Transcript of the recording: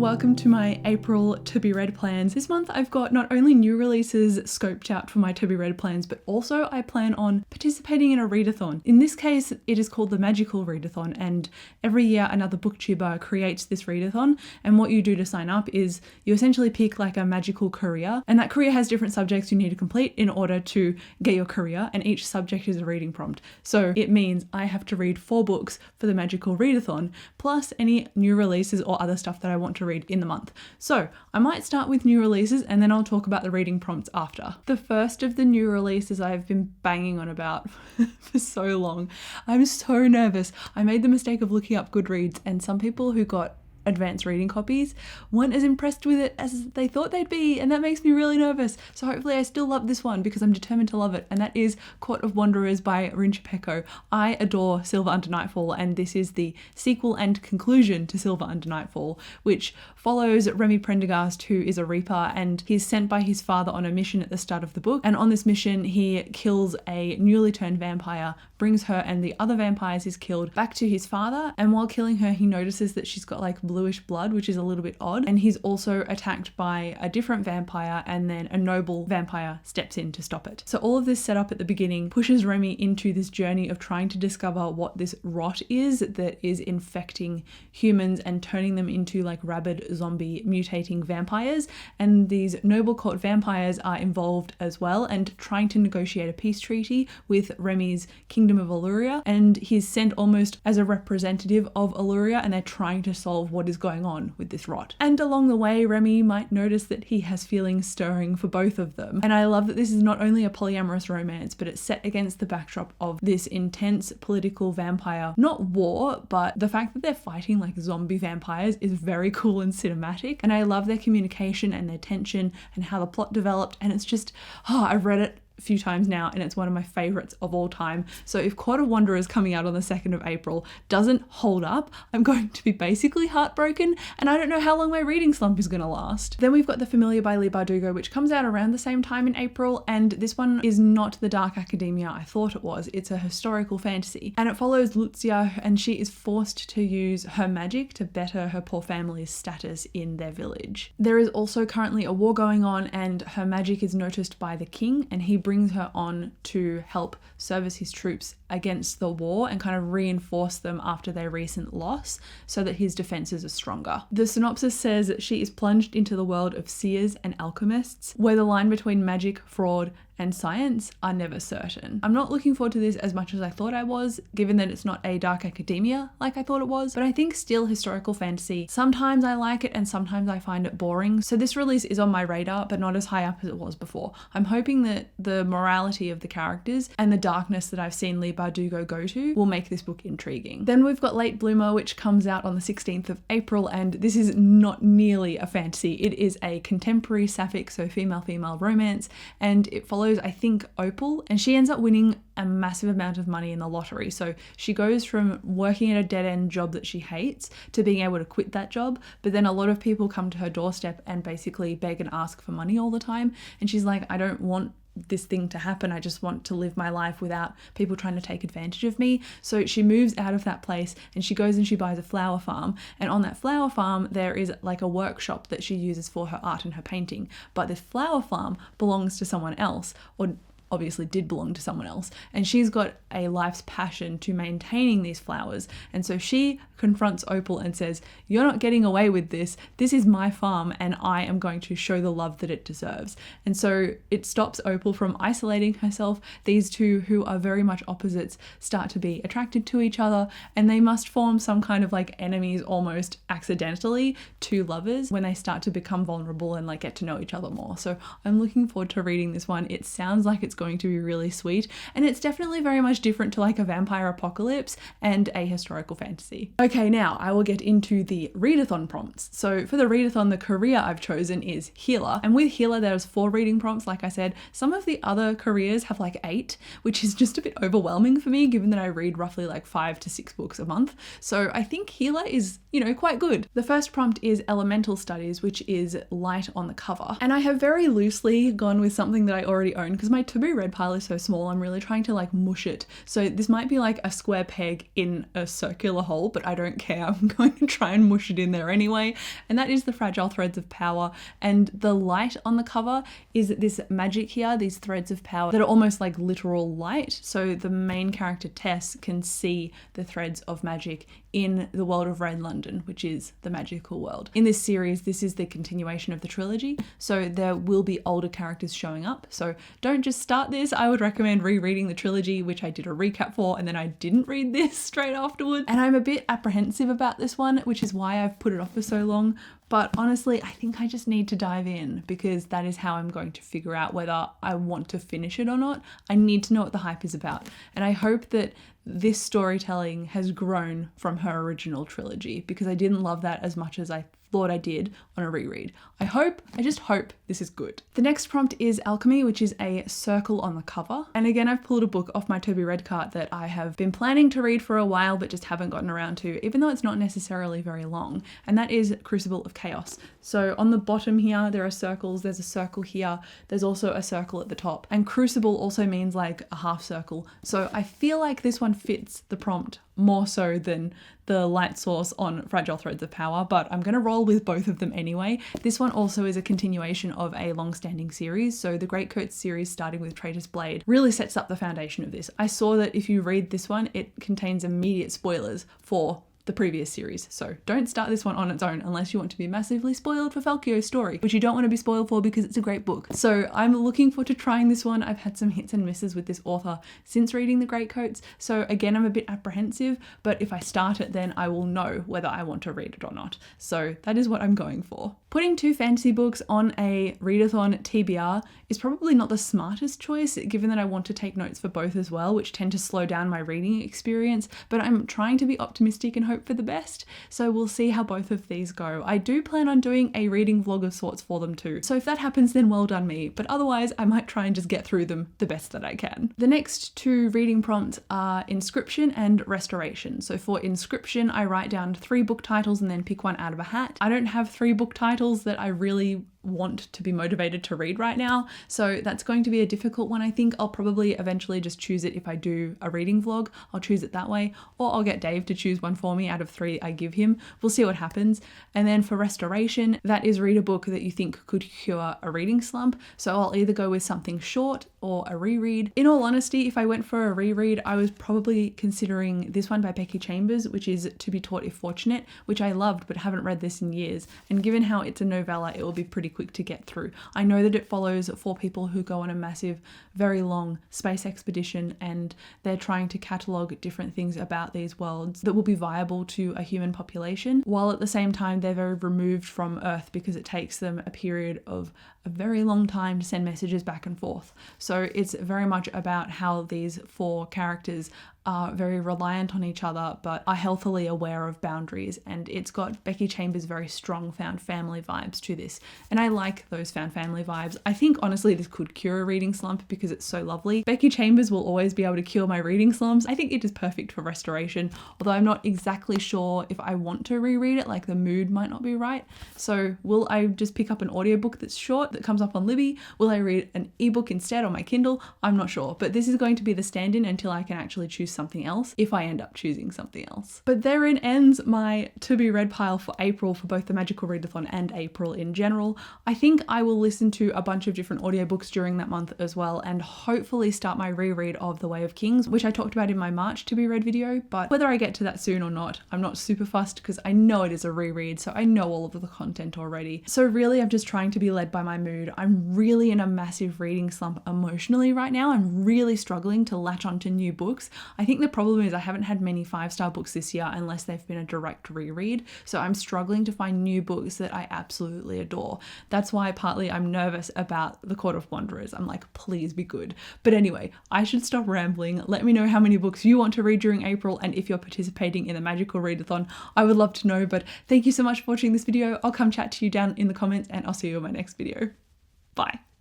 welcome to my April to be read plans. This month I've got not only new releases scoped out for my to be read plans, but also I plan on participating in a readathon. In this case, it is called the Magical Readathon, and every year another booktuber creates this readathon, and what you do to sign up is you essentially pick like a magical career, and that career has different subjects you need to complete in order to get your career, and each subject is a reading prompt. So it means I have to read 4 books for the Magical Readathon, plus any new releases or other stuff that I want to read in the month. So I might start with new releases and then I'll talk about the reading prompts after. The first of the new releases I've been banging on about for so long. I'm so nervous. I made the mistake of looking up Goodreads, and some people who got advanced reading copies weren't as impressed with it as they thought they'd be, and that makes me really nervous. So hopefully I still love this one because I'm determined to love it, and that is Court of Wanderers by Rinchipeko. I adore Silver Under Nightfall, and this is the sequel and conclusion to Silver Under Nightfall, which follows Remy Prendergast, who is a reaper, and he's sent by his father on a mission at the start of the book, and on this mission he kills a newly turned vampire, brings her and the other vampires he's killed back to his father, and while killing her he notices that she's got like bluish blood, which is a little bit odd, and he's also attacked by a different vampire, and then a noble vampire steps in to stop it. So all of this setup at the beginning pushes Remy into this journey of trying to discover what this rot is that is infecting humans and turning them into like rabid zombie mutating vampires, and these noble court vampires are involved as well and trying to negotiate a peace treaty with Remy's kingdom of Illyria, and he's sent almost as a representative of Illyria, and they're trying to solve what is going on with this rot. And along the way, Remy might notice that he has feelings stirring for both of them. And I love that this is not only a polyamorous romance, but it's set against the backdrop of this intense political vampire, not war, but the fact that they're fighting like zombie vampires is very cool and cinematic. And I love their communication and their tension and how the plot developed. And it's just, I've read it a few times now and it's one of my favorites of all time. So if Court of Wanderers coming out on the 2nd of April doesn't hold up, I'm going to be basically heartbroken, and I don't know how long my reading slump is going to last. Then we've got The Familiar by Leigh Bardugo, which comes out around the same time in April, and this one is not the dark academia I thought it was. It's a historical fantasy, and it follows Lucia, and she is forced to use her magic to better her poor family's status in their village. There is also currently a war going on, and her magic is noticed by the king, and he brings her on to help service his troops against the war and kind of reinforce them after their recent loss so that his defenses are stronger. The synopsis says that she is plunged into the world of seers and alchemists, where the line between magic, fraud, and science are never certain. I'm not looking forward to this as much as I thought I was, given that it's not a dark academia like I thought it was, but I think still historical fantasy. Sometimes I like it and sometimes I find it boring. So this release is on my radar, but not as high up as it was before. I'm hoping that the morality of the characters and the darkness that I've seen Leigh Bardugo go to will make this book intriguing. Then we've got Late Bloomer, which comes out on the 16th of April, and this is not nearly a fantasy. It is a contemporary sapphic, so female-female romance, and it follows, I think, Opal, and she ends up winning a massive amount of money in the lottery. So she goes from working at a dead-end job that she hates to being able to quit that job, but then a lot of people come to her doorstep and basically beg and ask for money all the time, and she's like, I don't want this thing to happen. I just want to live my life without people trying to take advantage of me. So she moves out of that place and she goes and she buys a flower farm, and on that flower farm there is like a workshop that she uses for her art and her painting, but this flower farm belongs to someone else, or obviously did belong to someone else, and she's got a life's passion to maintaining these flowers, and so she confronts Opal and says, you're not getting away with this is my farm and I am going to show the love that it deserves. And so it stops Opal from isolating herself. These two, who are very much opposites, start to be attracted to each other, and they must form some kind of like enemies almost accidentally to lovers when they start to become vulnerable and like get to know each other more. So I'm looking forward to reading this one. It sounds like it's going to be really sweet, and it's definitely very much different to like a vampire apocalypse and a historical fantasy. Okay, now I will get into the readathon prompts. So for the readathon, the career I've chosen is healer, and with healer there's 4 reading prompts. Like I said, some of the other careers have like 8, which is just a bit overwhelming for me given that I read roughly like 5 to 6 books a month. So I think healer is, quite good. The first prompt is elemental studies, which is light on the cover, and I have very loosely gone with something that I already own because my to To Be Read pile is so small, I'm really trying to like mush it. So this might be like a square peg in a circular hole, but I don't care. I'm going to try and mush it in there anyway. And that is the Fragile Threads of Power. And the light on the cover is this magic here, these threads of power that are almost like literal light. So the main character Tess can see the threads of magic in the world of Red London, which is the magical world. In this series, this is the continuation of the trilogy, so there will be older characters showing up. So don't just start this. I would recommend rereading the trilogy, which I did a recap for, and then I didn't read this straight afterwards. And I'm a bit apprehensive about this one, which is why I've put it off for so long. But honestly, I think I just need to dive in because that is how I'm going to figure out whether I want to finish it or not. I need to know what the hype is about. And I hope that this storytelling has grown from her original trilogy because I didn't love that as much as I thought I did on a reread. I just hope this is good. The next prompt is Alchemy, which is a circle on the cover. And again, I've pulled a book off my To Be Read cart that I have been planning to read for a while, but just haven't gotten around to, even though it's not necessarily very long. And that is Crucible of Chaos. So on the bottom here, there are circles. There's a circle here. There's also a circle at the top. And Crucible also means like a half circle. So I feel like this one fits the prompt more so than the light source on Fragile Threads of Power, but I'm going to roll with both of them anyway. This one also is a continuation of a long-standing series, so the Greatcoats series starting with Traitor's Blade really sets up the foundation of this. I saw that if you read this one, it contains immediate spoilers for the previous series, so don't start this one on its own unless you want to be massively spoiled for Falkio's story, which you don't want to be spoiled for because it's a great book. So I'm looking forward to trying this one. I've had some hits and misses with this author since reading the Greatcoats, so again I'm a bit apprehensive, but if I start it then I will know whether I want to read it or not. So that is what I'm going for. Putting two fantasy books on a readathon TBR is probably not the smartest choice, given that I want to take notes for both as well, which tend to slow down my reading experience, but I'm trying to be optimistic and hope for the best, so we'll see how both of these go. I do plan on doing a reading vlog of sorts for them too, so if that happens then well done me, but otherwise I might try and just get through them the best that I can. The next two reading prompts are Inscription and Restoration. So for Inscription, I write down 3 book titles and then pick one out of a hat. I don't have 3 book titles that I really want to be motivated to read right now, so that's going to be a difficult one. I think I'll probably eventually just choose it if I do a reading vlog. I'll choose it that way, or I'll get Dave to choose one for me out of 3 I give him. We'll see what happens. And then for Restoration, that is read a book that you think could cure a reading slump, so I'll either go with something short or a reread. In all honesty, if I went for a reread, I was probably considering this one by Becky Chambers, which is To Be Taught If Fortunate, which I loved but haven't read this in years, and given how it's a novella, it will be pretty quick to get through. I know that it follows 4 people who go on a massive, very long space expedition, and they're trying to catalogue different things about these worlds that will be viable to a human population, while at the same time they're very removed from Earth because it takes them a period of a very long time to send messages back and forth. So it's very much about how these 4 characters are very reliant on each other but are healthily aware of boundaries, and it's got Becky Chambers' very strong found family vibes to this, and I like those found family vibes. I think honestly this could cure a reading slump because it's so lovely. Becky Chambers will always be able to cure my reading slumps. I think it is perfect for Restoration, although I'm not exactly sure if I want to reread it, like the mood might not be right. So will I just pick up an audiobook that's short that comes up on Libby? Will I read an ebook instead on my Kindle? I'm not sure, but this is going to be the stand-in until I can actually choose something else, if I end up choosing something else. But therein ends my to be read pile for April, for both the Magical Readathon and April in general. I think I will listen to a bunch of different audiobooks during that month as well, and hopefully start my reread of The Way of Kings, which I talked about in my March to be read video, but whether I get to that soon or not, I'm not super fussed because I know it is a reread, so I know all of the content already. So really I'm just trying to be led by my mood. I'm really in a massive reading slump emotionally right now. I'm really struggling to latch onto new books. I think the problem is I haven't had many 5-star books this year unless they've been a direct reread, so I'm struggling to find new books that I absolutely adore. That's why partly I'm nervous about The Court of Wanderers. I'm like, please be good. But anyway, I should stop rambling. Let me know how many books you want to read during April, and if you're participating in the Magical Readathon, I would love to know. But thank you so much for watching this video. I'll come chat to you down in the comments, and I'll see you in my next video. Bye.